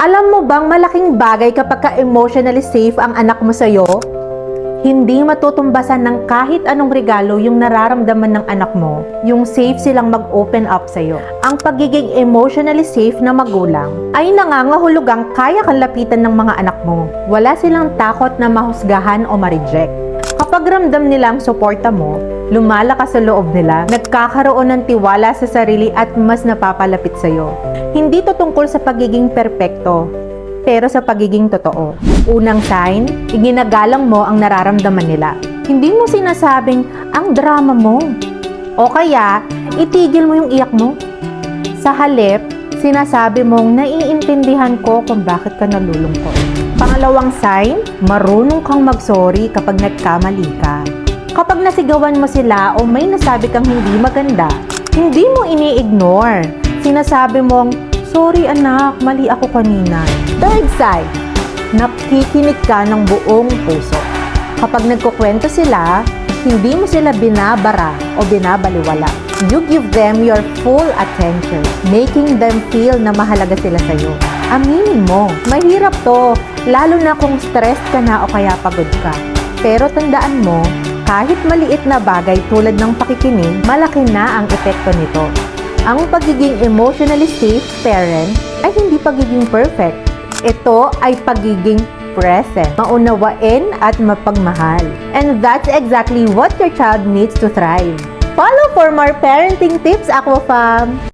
Alam mo bang malaking bagay kapag ka-emotionally safe ang anak mo sa'yo? Hindi matutumbasan ng kahit anong regalo yung nararamdaman ng anak mo, yung safe silang mag-open up sa'yo. Ang pagiging emotionally safe na magulang ay nangangahulugang kaya kang lapitan ng mga anak mo. Wala silang takot na mahusgahan o ma-reject. Kapag ramdam nila ang suporta mo, lumalakas sa loob nila, nagkakaroon ng tiwala sa sarili at mas napapalapit sa'yo. Hindi to tungkol sa pagiging perpekto, pero sa pagiging totoo. Unang sign, iginagalang mo ang nararamdaman nila. Hindi mo sinasabing, ang drama mo. O kaya, itigil mo yung iyak mo. Sa halip, sinasabi mong naiintindihan ko kung bakit ka nalulungkot. Pangalawang sign, marunong kang mag-sorry kapag nagkamali ka. Kapag nasigawan mo sila o may nasabi kang hindi maganda, hindi mo ini-ignore. Sinasabi mong, sorry anak, mali ako kanina. Third sign, nakikinig ka ng buong puso. Kapag nagkukwento sila, hindi mo sila binabara o binabaliwala. You give them your full attention, making them feel na mahalaga sila sa'yo. Aminin mo, mahirap to, lalo na kung stressed ka na o kaya pagod ka. Pero tandaan mo, kahit maliit na bagay tulad ng pakikinig, malaki na ang epekto nito. Ang pagiging emotionally safe parent ay hindi pagiging perfect. Ito ay pagiging present, maunawain at mapagmahal. And that's exactly what your child needs to thrive. Follow for more parenting tips, Aquafam!